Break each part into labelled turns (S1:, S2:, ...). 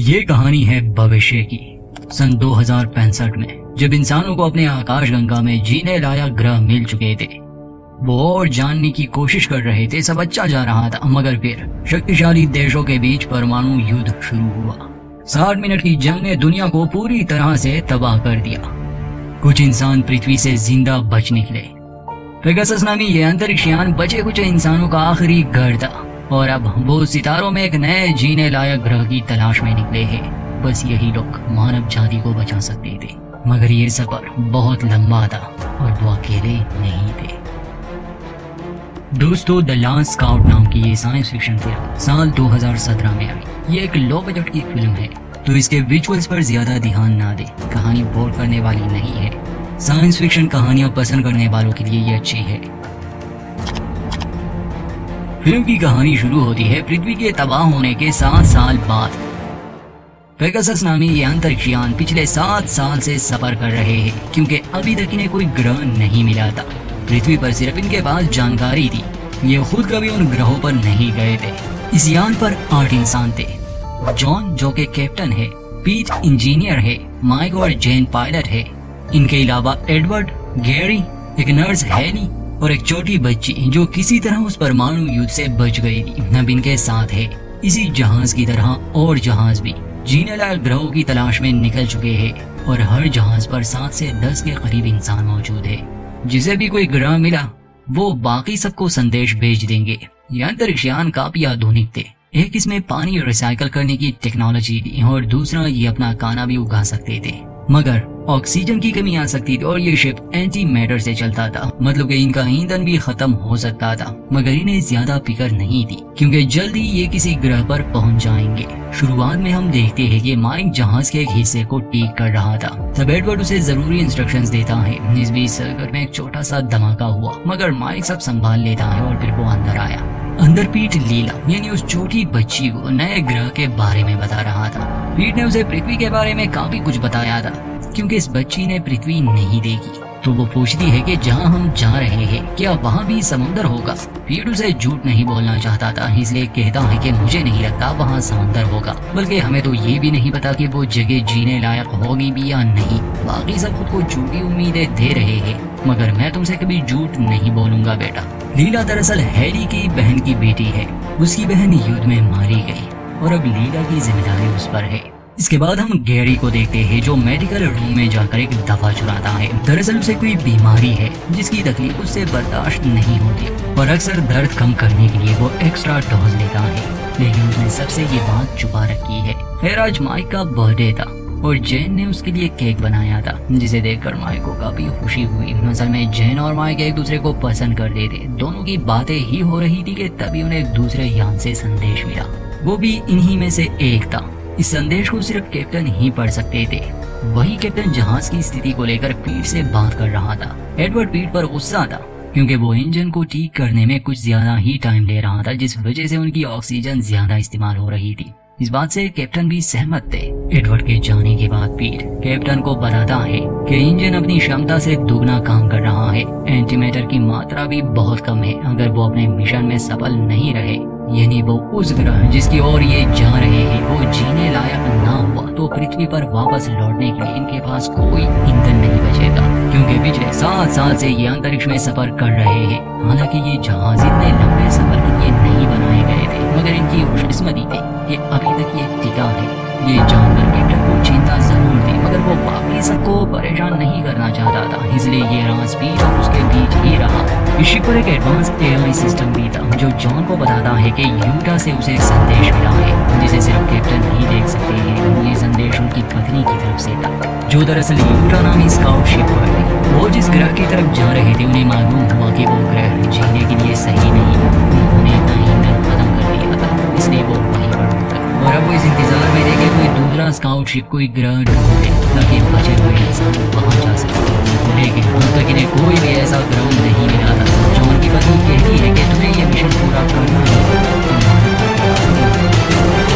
S1: ये कहानी है भविष्य की। सन 2065 में जब इंसानों को अपने आकाशगंगा में जीने लायक ग्रह मिल चुके थे, वो और जानने की कोशिश कर रहे थे। सब अच्छा जा रहा था, मगर फिर शक्तिशाली देशों के बीच परमाणु युद्ध शुरू हुआ। 60 मिनट की जंग ने दुनिया को पूरी तरह से तबाह कर दिया। कुछ इंसान पृथ्वी से जिंदा बच निकले। पेगासस नामी ये अंतरिक्ष यान बचे कुछ इंसानों का आखिरी घर था, और अब वो सितारों में एक नए जीने लायक ग्रह की तलाश में निकले हैं। बस यही लोग मानव जाति को बचा सकते थे, मगर ये सफर बहुत लंबा था और वो अकेले नहीं थे। दोस्तों, द लास्ट स्काउट नाम की ये साइंस फिक्शन फिल्म साल 2017 में आई। ये एक लो बजट की फिल्म है, तो इसके विजुअल्स पर ज्यादा ध्यान ना दे। कहानी बोर करने वाली नहीं है। साइंस फिक्शन कहानियां पसंद करने वालों के लिए ये अच्छी है। फिल्म की कहानी शुरू होती है पृथ्वी के तबाह होने के 7 साल बाद। पेगासस नामी ये अंतरिक्ष यान पिछले 7 साल से सफर कर रहे हैं, क्योंकि अभी तक इन्हें कोई ग्रह नहीं मिला था। पृथ्वी पर सिर्फ इनके पास जानकारी थी। ये खुद कभी उन ग्रहों पर नहीं गए थे। इस यान पर 8 इंसान थे। जॉन जो के कैप्टन है, पीट इंजीनियर है, माइक और जेन पायलट है। इनके अलावा एडवर्ड, गैरी, एक नर्स हेली और एक छोटी बच्ची जो किसी तरह उस परमाणु युद्ध से बच गई थी, अब इनके साथ है। इसी जहाज की तरह और जहाज भी जीने लायक ग्रहों की तलाश में निकल चुके हैं, और हर जहाज पर 7 से 10 के करीब इंसान मौजूद है। जिसे भी कोई ग्रह मिला वो बाकी सबको संदेश भेज देंगे। ये अंतरिक्ष यान काफी आधुनिक थे। एक इसमें पानी रिसाइकल करने की टेक्नोलॉजी थी, और दूसरा ये अपना खाना भी उगा सकते थे, मगर ऑक्सीजन की कमी आ सकती थी। और ये शिप एंटी मैटर से चलता था, मतलब कि इनका ईंधन भी खत्म हो सकता था। मगर इन्हें ज्यादा फिक्र नहीं थी, क्योंकि जल्दी ये किसी ग्रह पर पहुंच जाएंगे। शुरुआत में हम देखते हैं कि माइक जहाज के एक हिस्से को ठीक कर रहा था। तब एडवर्ड उसे जरूरी इंस्ट्रक्शंस देता है। इस बीच सर्कल में एक छोटा सा धमाका हुआ, मगर माइक सब संभाल लेता है और फिर वो अंदर आया। अंदर पीट लीला यानी उस छोटी बच्ची को नए ग्रह के बारे में बता रहा था। पीट ने उसे पृथ्वी के बारे में काफी कुछ बताया था, क्योंकि इस बच्ची ने पृथ्वी नहीं देखी। तो वो पूछती है कि जहाँ हम जा रहे हैं क्या वहाँ भी समुद्र होगा। पीट उसे झूठ नहीं बोलना चाहता था, इसलिए कहता है कि मुझे नहीं लगता वहाँ समुद्र होगा, बल्कि हमें तो ये भी नहीं पता कि वो जगह जीने लायक होगी भी या नहीं। बाकी सब खुद को झूठी उम्मीदें दे रहे हैं, मगर मैं तुमसे कभी झूठ नहीं बोलूंगा बेटा। लीला दरअसल हैरी की बहन की बेटी है। उसकी बहन युद्ध में मारी गई, और अब लीला की जिम्मेदारी उस पर है। इसके बाद हम गैरी को देखते हैं, जो मेडिकल रूम में जाकर एक दवा चुराता है। दरअसल उसे कोई बीमारी है जिसकी तकलीफ उससे बर्दाश्त नहीं होती, और अक्सर दर्द कम करने के लिए वो एक्स्ट्रा डोज लेता है। लेकिन उसने सबसे ये बात छुपा रखी है। फिर आज माइक का बर्थडे था, और जैन ने उसके लिए केक बनाया था, जिसे देखकर माइक को काफी खुशी हुई। असल में जैन और माइक एक दूसरे को पसंद करते थे। दोनों की बातें ही हो रही थी कि तभी उन्हें एक दूसरे यान से संदेश मिला। वो भी इन्हीं में से एक था। इस संदेश को सिर्फ कैप्टन ही पढ़ सकते थे। वही कैप्टन जहाज की स्थिति को लेकर पीट से बात कर रहा था। एडवर्ड पीट पर गुस्सा था, क्योंकि वो इंजन को ठीक करने में कुछ ज्यादा ही टाइम ले रहा था, जिस वजह से उनकी ऑक्सीजन ज्यादा इस्तेमाल हो रही थी। इस बात से कैप्टन भी सहमत थे। एडवर्ड के जाने के बाद पीट कैप्टन को बताता है कि इंजन अपनी क्षमता से दुगना काम कर रहा है। एंटीमैटर की मात्रा भी बहुत कम है। अगर वो अपने मिशन में सफल नहीं रहे, यानी वो उस ग्रह जिसकी ओर ये जा रहे हैं वो जीने लायक ना हुआ, तो पृथ्वी पर वापस लौटने के लिए इनके पास कोई ईंधन नहीं बचेगा। क्योंकि पिछले 7 साल से ये अंतरिक्ष में सफर कर रहे हैं। हालांकि ये जहाज इतने लंबे सफर के लिए नहीं बनाए गए थे, मगर इनकी खुशकिस्मती थी कि अभी तक ये टिका है। ये जानकर कैप्टन को चिंता जरूर थी, मगर वो बाकी सबको परेशान नहीं करना चाहता था, इसलिए ये राज भी उसके बीच ही रहा। इस शिप पर एक एडवांस AI सिस्टम भी था, जो जॉन को बताता है कि यूटा से उसे एक संदेश मिला है, जिसे सिर्फ कैप्टन ही देख सकते हैं। ये संदेश उनकी पत्नी की तरफ से था, जो दरअसल यूटा नामी स्काउट शिप पर थी। वो जिस ग्रह की तरफ जा रहे थे, उन्हें मालूम हुआ कि वो ग्रह जीने के लिए सही नहीं है। उन्होंने अपना ईंधन खत्म कर दिया था, इसलिए वो वहीं पर रुक गए। और अब वो इस इंतजार में थे कि कोई दूसरा स्काउट शिप कोई ग्रह ढूंढे, ताकि बचे हुए इंसान वहां जा सके। लेकिन अब तक इन्हें कोई भी ऐसा ग्रह नहीं मिला था। जॉन की पत्नी कहती है कि तुम्हें ये मिशन पूरा करना है।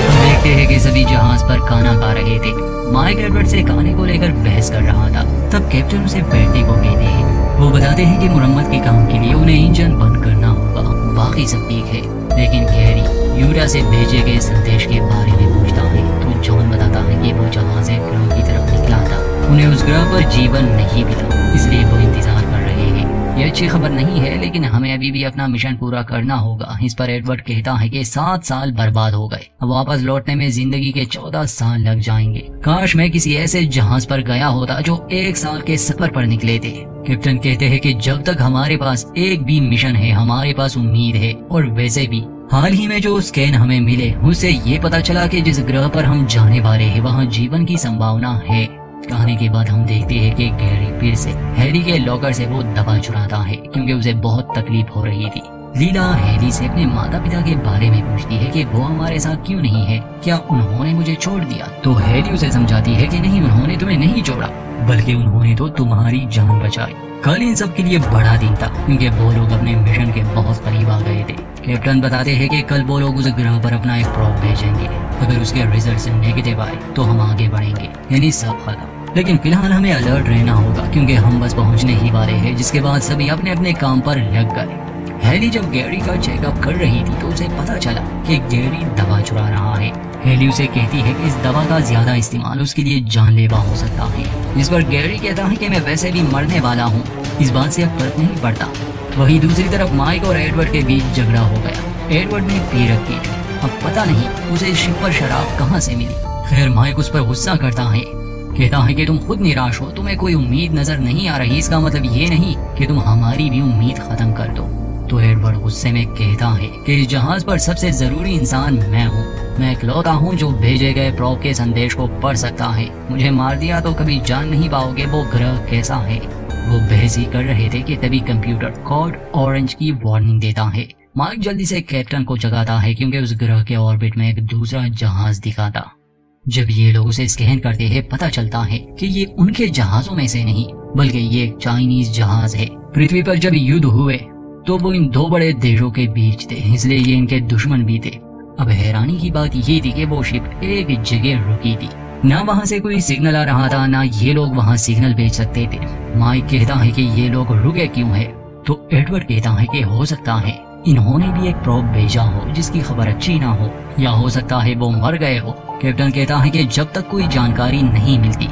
S1: हम देखते हैं कि सभी जहाज पर खाना खा रहे थे। माइक एडवर्ड से खाने को लेकर बहस कर रहा था। तब कैप्टन उसे बैठने को कहते हैं। वो बताते हैं कि मुरम्मत के काम के लिए उन्हें इंजन बंद करना होगा। बाकी सब ठीक है, लेकिन गैरी यूटा से भेजे गए संदेश के बारे में पूछता है, तो जॉन उन्हें उस ग्रह पर जीवन नहीं मिला, इसलिए वो इंतजार कर रहे हैं। ये अच्छी खबर नहीं है, लेकिन हमें अभी भी अपना मिशन पूरा करना होगा। इस पर एडवर्ड कहता है कि 7 साल बर्बाद हो गए, अब वापस लौटने में जिंदगी के 14 साल लग जाएंगे। काश मैं किसी ऐसे जहाज पर गया होता जो 1 साल के सफर पर निकले थे। कैप्टन कहते हैं कि जब तक हमारे पास एक भी मिशन है, हमारे पास उम्मीद है। और वैसे भी हाल ही में जो स्कैन हमें मिले, उससे ये पता चला कि जिस ग्रह पर हम जाने वाले हैं वहाँ जीवन की संभावना है। कहने के बाद हम देखते हैं कि गैरी फिर से हैरी के लॉकर से वो दवा चुराता है, क्योंकि उसे बहुत तकलीफ हो रही थी। लीला हैरी से अपने माता पिता के बारे में पूछती है कि वो हमारे साथ क्यों नहीं है, क्या उन्होंने मुझे छोड़ दिया। तो हैरी उसे समझाती है कि नहीं, उन्होंने तुम्हें नहीं छोड़ा, बल्कि उन्होंने तो तुम्हारी जान बचाई। कल इन सब के लिए बड़ा दिन था, क्योंकि वो लोग अपने मिशन के बहुत करीब आ गए थे। कैप्टन बताते हैं कि कल वो लोग उस ग्रह पर अपना एक प्रोब भेजेंगे। अगर उसके रिजल्ट नेगेटिव आए तो हम आगे बढ़ेंगे, यानी सब खत्म। लेकिन फिलहाल हमें अलर्ट रहना होगा, क्योंकि हम बस पहुंचने ही वाले हैं। जिसके बाद सभी अपने अपने काम पर लग गए। हैली जब गैरी का चेकअप कर रही थी तो उसे पता चला कि गैरी दवा चुरा रहा है। हैली उसे कहती है कि इस दवा का ज्यादा इस्तेमाल उसके लिए जानलेवा हो सकता है। इस पर गैरी कहता है कि मैं वैसे भी मरने वाला हूँ, इस बात से अब फर्क नहीं पड़ता। वहीं दूसरी तरफ माइक और एडवर्ड के बीच झगड़ा हो गया। एडवर्ड ने पी रखी थी, अब पता नहीं उसे इस शिप पर शराब कहाँ से मिली। खैर माइक उस पर गुस्सा करता है, कहता है कि तुम खुद निराश हो, तुम्हें कोई उम्मीद नजर नहीं आ रही, इसका मतलब ये नहीं कि तुम हमारी भी उम्मीद खत्म कर दो। तो एडवर्ड गुस्से में कहता है कि इस जहाज पर सबसे जरूरी इंसान मैं हूँ। मैं इकलौता हूँ जो भेजे गए प्रोब के संदेश को पढ़ सकता है। मुझे मार दिया तो कभी जान नहीं पाओगे वो ग्रह कैसा है। वो बहस ही कर रहे थे कि तभी कंप्यूटर कोड ऑरेंज की वार्निंग देता है। माइक जल्दी से कैप्टन को जगाता है, क्योंकि उस ग्रह के ऑर्बिट में एक दूसरा जहाज दिखा था। जब ये लोग उसे स्कैन करते हैं, पता चलता है कि ये उनके जहाजों में से नहीं, बल्कि ये एक चाइनीज जहाज है। पृथ्वी पर जब युद्ध हुए तो वो इन 2 बड़े देशों के बीच थे, इसलिए ये इनके दुश्मन भी थे। अब हैरानी की बात ये थी कि वो शिप एक जगह रुकी थी, ना वहाँ से कोई सिग्नल आ रहा था, ना ये लोग वहाँ सिग्नल भेज सकते थे। माइक कहता है कि ये लोग रुके क्यों है, तो एडवर्ड कहता है कि हो सकता है इन्होंने भी एक प्रोब भेजा हो जिसकी खबर अच्छी ना हो, या हो सकता है वो मर गए हो। कैप्टन कहता है कि जब तक कोई जानकारी नहीं मिलती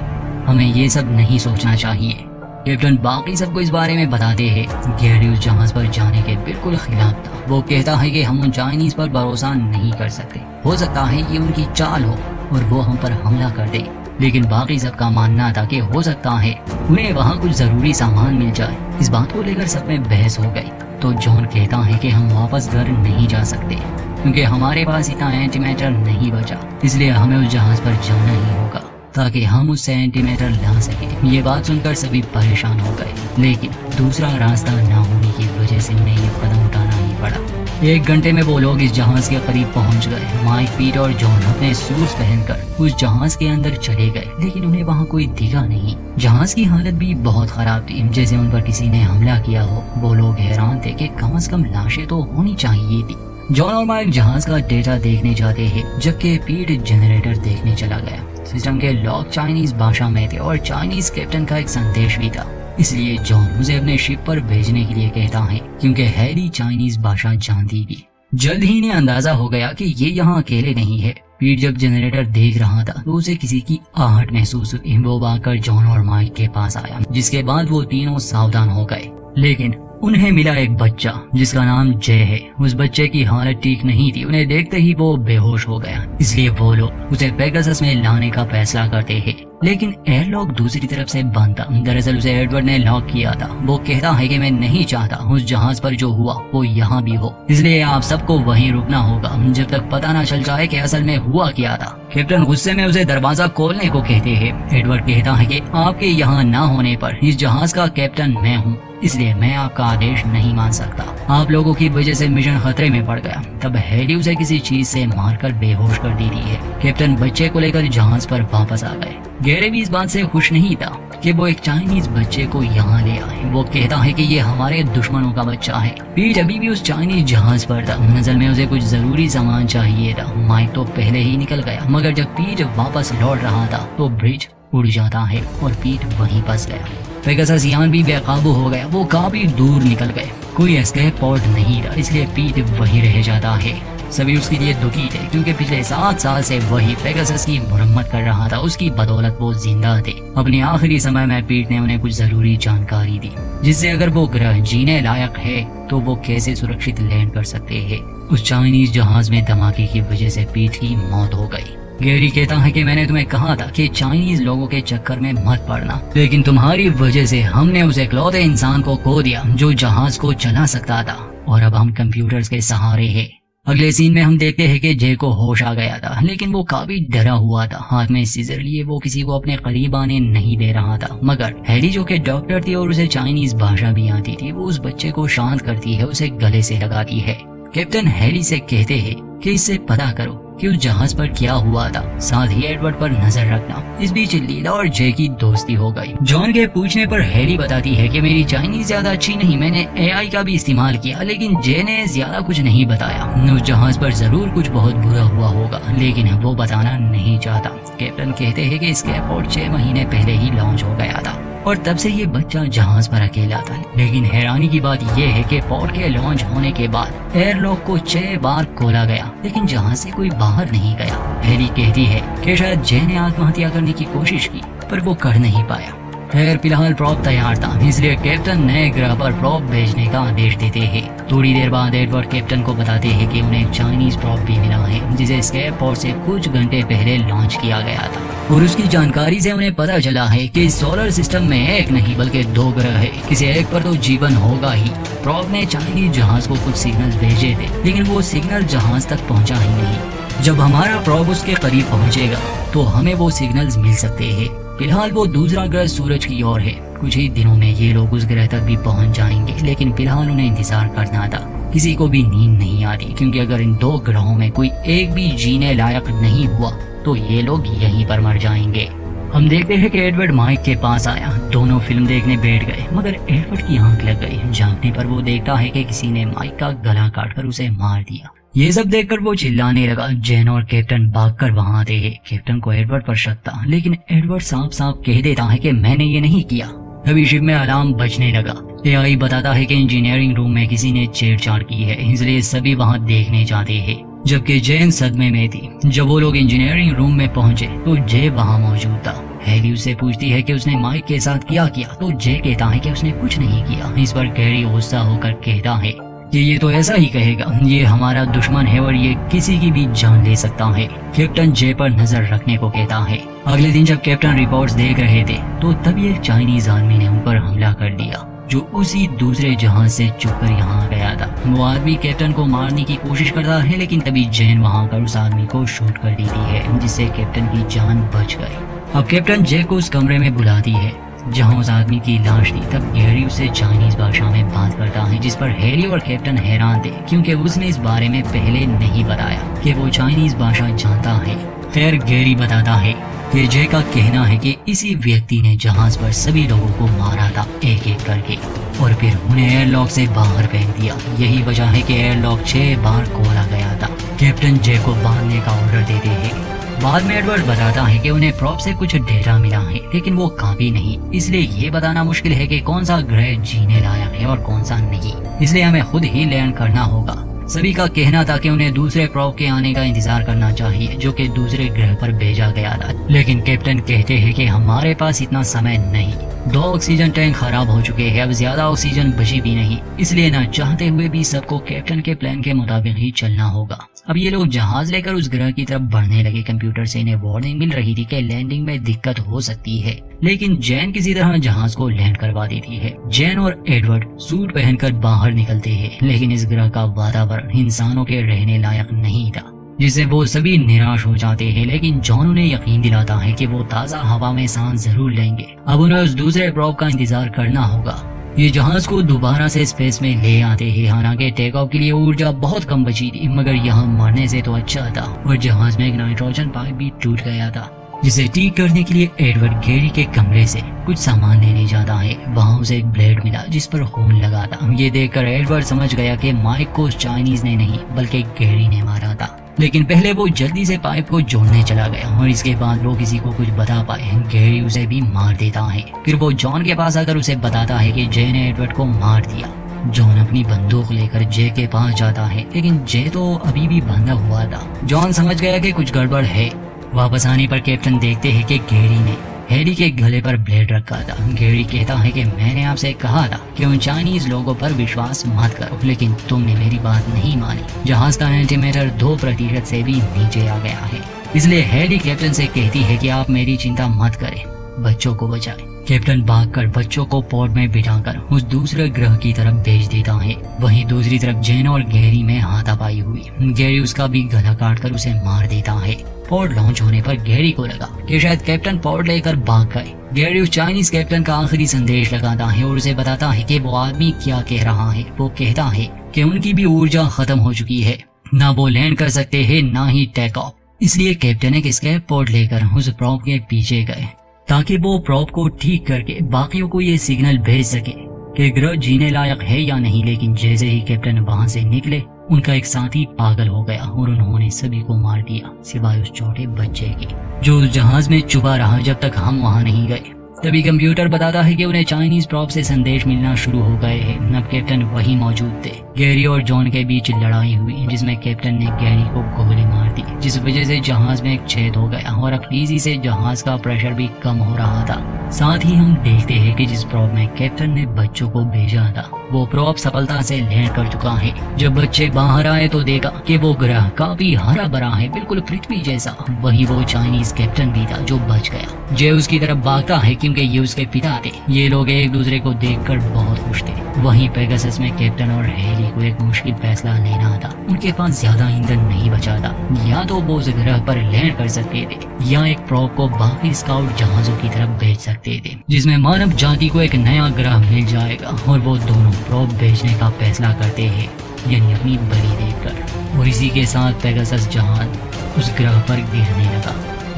S1: हमें ये सब नहीं सोचना चाहिए। कैप्टन बाकी सबको इस बारे में बताते हैं। गैरी उस जहाज पर जाने के बिल्कुल खिलाफ था। वो कहता है कि हम उन चाइनीज पर भरोसा नहीं कर सकते, हो सकता है ये उनकी चाल हो और वो हम पर हमला कर दे। लेकिन बाकी सबका मानना था कि हो सकता है उन्हें वहाँ कुछ जरूरी सामान मिल जाए। इस बात को लेकर सब में बहस हो गई। तो जॉन कहता है कि हम वापस घर नहीं जा सकते, क्योंकि हमारे पास इतना एंटीमैटर नहीं बचा, इसलिए हमें उस जहाज पर जाना ही होगा ताकि हम उससे एंटीमैटर ला सके। ये बात सुनकर सभी परेशान हो गए, लेकिन दूसरा रास्ता न होने की वजह से उन्हें ये कदम उठाना ही पड़ा। 1 घंटे में वो लोग इस जहाज के करीब पहुंच गए। माइक, पीट और जॉन अपने सूट्स पहनकर उस जहाज के अंदर चले गए, लेकिन उन्हें वहाँ कोई दिखा नहीं। जहाज की हालत भी बहुत खराब थी, जैसे उन पर किसी ने हमला किया हो। वो लोग हैरान थे कि कम से कम लाशें तो होनी चाहिए थी। जॉन और माइक जहाज का डेटा देखने जाते हैं, जबकि पीट जनरेटर देखने चला गया। सिस्टम के लॉक चाइनीज भाषा में थे और चाइनीज कैप्टन का एक संदेश भी था, इसलिए जॉन उसे अपने शिप पर भेजने के लिए कहता है, क्योंकि हैरी चाइनीज भाषा जानती थी। जल्द ही इन्हें अंदाजा हो गया कि ये यहाँ अकेले नहीं है। पीट जब जनरेटर देख रहा था तो उसे किसी की आहट महसूस हुई। वो भागकर जॉन और माइक के पास आया, जिसके बाद वो तीनों सावधान हो गए। लेकिन उन्हें मिला एक बच्चा जिसका नाम जय है। उस बच्चे की हालत ठीक नहीं थी, उन्हें देखते ही वो बेहोश हो गया, इसलिए वो लोग उसे पेगासस में लाने का फैसला करते हैं। लेकिन एयरलॉक दूसरी तरफ से बंद था। दरअसल उसे एडवर्ड ने लॉक किया था। वो कहता है कि मैं नहीं चाहता उस जहाज पर जो हुआ वो यहाँ भी हो, इसलिए आप सबको वहीं रुकना होगा जब तक पता न चल जाए कि असल में हुआ क्या था। कैप्टन गुस्से में उसे दरवाजा खोलने को कहते हैं। एडवर्ड कहता है कि आपके यहाँ न होने पर इस जहाज का कैप्टन मैं हूँ, इसलिए मैं आपका आदेश नहीं मान सकता। आप लोगों की वजह से मिशन खतरे में पड़ गया। तब हैरी उसे किसी चीज से मारकर बेहोश कर देती है। कैप्टन बच्चे को लेकर जहाज पर वापस आ गए। गैरी भी इस बात से खुश नहीं था कि वो एक चाइनीज बच्चे को यहाँ ले आए। वो कहता है कि ये हमारे दुश्मनों का बच्चा है। पीट अभी भी उस चाइनीज जहाज पर था। नजर में उसे कुछ जरूरी सामान चाहिए था। माइक तो पहले ही निकल गया, मगर जब पीट वापस लौट रहा था तो ब्रिज उड़ जाता है और पीट वहीं फंस गया। पेगासस यान भी बेकाबू हो गया। वो काफी दूर निकल गए। कोई एस्केप पॉड नहीं था, इसलिए पीट वहीं रह जाता है। सभी उसके लिए दुखी थे क्योंकि पिछले 7 साल से वही पेगासस की मुरम्मत कर रहा था। उसकी बदौलत वो जिंदा थे। अपने आखिरी समय में पीट ने उन्हें कुछ जरूरी जानकारी दी, जिससे अगर वो ग्रह जीने लायक है तो वो कैसे सुरक्षित लैंड कर सकते हैं। उस चाइनीज जहाज में धमाके की वजह से पीट की मौत हो गई। गैरी कहता है कि मैंने तुम्हें कहा था कि चाइनीज लोगों के चक्कर में मत पड़ना, लेकिन तुम्हारी वजह से हमने उस इकलौते इंसान को खो दिया जो जहाज को चला सकता था, और अब हम कंप्यूटर्स के सहारे हैं। अगले सीन में हम देखते हैं कि जे को होश आ गया था, लेकिन वो काफी डरा हुआ था। हाथ में सीजर लिए वो किसी को अपने करीब आने नहीं दे रहा था, मगर हैरी जो कि डॉक्टर थी और उसे चाइनीज भाषा भी आती थी, वो उस बच्चे को शांत करती है, उसे गले से लगाती है। कैप्टन हैरी से कहते हैं कि इससे पता करो कि उस जहाज पर क्या हुआ था, साथ ही एडवर्ड पर नजर रखना। इस बीच लीला और जे की दोस्ती हो गई। जॉन के पूछने पर हैरी बताती है कि मेरी चाइनीज ज्यादा अच्छी नहीं, मैंने एआई का भी इस्तेमाल किया, लेकिन जे ने ज्यादा कुछ नहीं बताया। उस जहाज पर जरूर कुछ बहुत बुरा हुआ होगा, लेकिन वो बताना नहीं चाहता। कैप्टन कहते हैं कि इसका एयरपोर्ट 6 महीने पहले ही लॉन्च हो गया था और तब से ये बच्चा जहाज पर अकेला था। लेकिन हैरानी की बात यह है कि पोर्ट के लॉन्च होने के बाद एयरलॉक को 6 बार खोला गया, लेकिन जहाज से कोई बाहर नहीं गया। हैरी कहती है कि शायद जे ने आत्महत्या करने की कोशिश की, पर वो कर नहीं पाया। खैर फिलहाल प्रॉप तैयार था, इसलिए कैप्टन नए ग्रह पर प्रॉप भेजने का आदेश देते हैं। थोड़ी देर बाद एडवर्ड कैप्टन को बताते हैं कि उन्हें चाइनीज प्रॉप भी मिला है, जिसे स्केप पोर्ट से कुछ घंटे पहले लॉन्च किया गया था। और उसकी जानकारी से उन्हें पता चला है कि सोलर सिस्टम में एक नहीं बल्कि 2 ग्रह है, किसी एक पर तो जीवन होगा ही। प्रॉप ने चाइनीज जहाज को कुछ सिग्नल भेजे थे, लेकिन वो सिग्नल जहाज तक पहुंचा ही नहीं। जब हमारा प्रॉप उसके करीब पहुंचेगा तो हमें वो सिग्नल्स मिल सकते हैं। फिलहाल वो दूसरा ग्रह सूरज की ओर है। कुछ ही दिनों में ये लोग उस ग्रह तक भी पहुंच जाएंगे, लेकिन फिलहाल उन्हें इंतजार करना था। किसी को भी नींद नहीं आती, क्योंकि अगर इन 2 ग्रहों में कोई एक भी जीने लायक नहीं हुआ तो ये लोग यहीं पर मर जाएंगे। हम देखते हैं कि एडवर्ड माइक के पास आया। दोनों फिल्म देखने बैठ गए, मगर एडवर्ड की आंख लग गई। झांकने पर वो देखता है कि किसी ने माइक का गला काटकर उसे मार दिया। ये सब देखकर वो चिल्लाने लगा। जेन और कैप्टन भागकर वहां आते हैं। कैप्टन को एडवर्ड पर शक था, लेकिन एडवर्ड साफ साफ कह देता है कि मैंने ये नहीं किया। तभी शिप में अलार्म बजने लगा। एआई बताता है कि इंजीनियरिंग रूम में किसी ने छेड़छाड़ की है, इसलिए सभी वहां देखने जाते हैं। जबकि जेन सदमे में थी। जब वो लोग इंजीनियरिंग रूम में पहुंचे तो जे वहां मौजूद था। हैरी उससे पूछती है कि उसने माइक के साथ क्या किया, तो जे कहता है कि उसने कुछ नहीं किया। इस पर गैरी गुस्सा होकर कहता है कि ये तो ऐसा ही कहेगा, ये हमारा दुश्मन है और ये किसी की भी जान ले सकता है। कैप्टन जे पर नजर रखने को कहता है। अगले दिन जब कैप्टन रिपोर्ट्स देख रहे थे तो तभी एक चाइनीज आदमी ने उन पर हमला कर दिया, जो उसी दूसरे जहाज से चुपकर यहाँ गया था। वो आदमी कैप्टन को मारने की कोशिश करता है, लेकिन तभी जैन वहाँ कर उस आदमी को शूट कर देती है, जिससे कैप्टन की जान बच गई। अब कैप्टन जे को उस कमरे में बुलाती है जहां उस आदमी की लाश थी। तब गैरी उससे चाइनीज भाषा में बात करता है, जिस पर हैरी और कैप्टन हैरान थे, क्योंकि उसने इस बारे में पहले नहीं बताया कि वो चाइनीज भाषा जानता है। खैर गैरी बताता है कि जे का कहना है कि इसी व्यक्ति ने जहाज पर सभी लोगों को मारा था एक एक करके, और फिर उन्हें एयरलॉक से बाहर फेंक दिया। यही वजह है कि एयरलॉक 6 बार खोला गया था। कैप्टन जे को बांधने का ऑर्डर देते हैं। बाद में एडवर्ड बताता है कि उन्हें प्रॉप से कुछ डेटा मिला है, लेकिन वो काफी नहीं, इसलिए ये बताना मुश्किल है कि कौन सा ग्रह जीने लायक है और कौन सा नहीं। इसलिए हमें खुद ही लैंड करना होगा। सभी का कहना था कि उन्हें दूसरे प्रॉप के आने का इंतजार करना चाहिए, जो कि दूसरे ग्रह पर भेजा गया था। लेकिन कैप्टन कहते हैं कि हमारे पास इतना समय नहीं। 2 ऑक्सीजन टैंक खराब हो चुके हैं, अब ज्यादा ऑक्सीजन बची भी नहीं, इसलिए न चाहते हुए भी सबको कैप्टन के प्लान के मुताबिक ही चलना होगा। अब ये लोग जहाज लेकर उस ग्रह की तरफ बढ़ने लगे। कंप्यूटर से इन्हें वार्निंग मिल रही थी कि लैंडिंग में दिक्कत हो सकती है, लेकिन जैन किसी तरह जहाज को लैंड करवा देती है। जैन और एडवर्ड सूट पहनकर बाहर निकलते हैं, लेकिन इस ग्रह का वातावरण इंसानों के रहने लायक नहीं था, जिससे वो सभी निराश हो जाते हैं। लेकिन जॉन उन्हें यकीन दिलाता है कि वो ताज़ा हवा में सांस जरूर लेंगे। अब उन्हें उस दूसरे प्रॉप का इंतजार करना होगा। ये जहाज को दोबारा से स्पेस में ले आते हैं। हालांकि टेक ऑफ के लिए ऊर्जा बहुत कम बची थी, मगर यहाँ मरने से तो अच्छा था। और जहाज में एक नाइट्रोजन पाइप भी टूट गया था, जिसे ठीक करने के लिए एडवर्ड गैरी के कमरे से कुछ सामान लेने जाता है। वहाँ उसे एक ब्लेड मिला जिस पर खून लगा था। ये देखकर एडवर्ड समझ गया कि माइक को चाइनीज ने नहीं बल्कि गैरी ने मारा था। लेकिन पहले वो जल्दी से पाइप को जोड़ने चला गया, और इसके बाद वो किसी को कुछ बता पाए गैरी उसे भी मार देता है। फिर वो जॉन के पास आकर उसे बताता है कि जे ने एडवर्ड को मार दिया। जॉन अपनी बंदूक लेकर जे के पास जाता है, लेकिन जे तो अभी भी बंधा हुआ था। जॉन समझ गया कि कुछ गड़बड़ है। वापस आने पर कैप्टन देखते हैं कि गैरी ने हैरी के गले पर ब्लेड रखा था। गैरी कहता है कि मैंने आपसे कहा था कि उन चाइनीज लोगों पर विश्वास मत करो, लेकिन तुमने मेरी बात नहीं मानी। जहाज का एंटीमीटर 2% से भी नीचे आ गया है, इसलिए हैरी कैप्टन से कहती है कि आप मेरी चिंता मत करें, बच्चों को बचाएं। कैप्टन भागकर बच्चों को पोर्ट में बिठाकर उस दूसरे ग्रह की तरफ भेज देता है। वहीं दूसरी तरफ जेन और गैरी में हाथापाई हुई। गैरी उसका भी गला काटकर उसे मार देता है। पोर्ट लॉन्च होने पर गैरी को लगा कि शायद कैप्टन पोर्ट लेकर भाग गए। गैरी उस चाइनीज कैप्टन का आखिरी संदेश लगाता है और उसे बताता है कि वो आदमी क्या कह रहा है। वो कहता है कि उनकी भी ऊर्जा खत्म हो चुकी है, ना वो लैंड कर सकते हैं ना ही टेक ऑफ। इसलिए कैप्टन एक स्केप पोर्ट लेकर उस प्रॉप के पीछे गए ताकि वो प्रॉप को ठीक करके बाकियों को ये सिग्नल भेज सके कि ग्रह जीने लायक है या नहीं। लेकिन जैसे ही कैप्टन वहां से निकले, उनका एक साथी पागल हो गया और उन्होंने सभी को मार दिया सिवाय उस छोटे बच्चे के, जो उस जहाज में छुपा रहा जब तक हम वहां नहीं गए। तभी कंप्यूटर बताता है कि उन्हें चाइनीज प्रॉप से संदेश मिलना शुरू हो गए हैं। अब कैप्टन वही मौजूद थे। गैरी और जॉन के बीच लड़ाई हुई, जिसमें कैप्टन ने गैरी को गोली मार दी, जिस वजह से जहाज में एक छेद हो गया और अब तेजी से जहाज का प्रेशर भी कम हो रहा था। साथ ही हम देखते हैं कि जिस प्रॉप में कैप्टन ने बच्चों को भेजा था, वो प्रॉप सफलता से लैंड कर चुका है। जब बच्चे बाहर आए तो देखा कि वो ग्रह काफी हरा भरा है, बिल्कुल पृथ्वी जैसा। वही वो चाइनीज कैप्टन भी था जो बच गया। जे उसकी तरफ भागता है क्योंकि ये उसके पिता थे। ये लोग एक दूसरे को देखकर बहुत खुश थे। वहीं पेगासस में कैप्टन और हैरी को एक मुश्किल फैसला लेना था। उनके पास ज्यादा ईंधन नहीं बचा था। या तो वो उस ग्रह पर लैंड कर सकते थे या एक प्रॉप को बाकी स्काउट जहाजों की तरफ भेज सकते थे, जिसमें मानव जाति को एक नया ग्रह मिल जाएगा। और वो दोनों प्रॉप भेजने का फैसला करते हैं, यानी अपनी बलि देकर। और इसी के साथ पेगासस जहाज उस ग्रह पर गिरने लगा।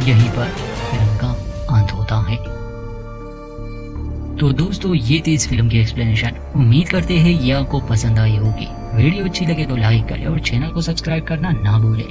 S1: यहीं पर फिल्म का अंत होता है। तो दोस्तों, ये थी इस फिल्म की एक्सप्लेनेशन। उम्मीद करते हैं ये आपको पसंद आई होगी। वीडियो अच्छी लगे तो लाइक करें और चैनल को सब्सक्राइब करना ना भूलें।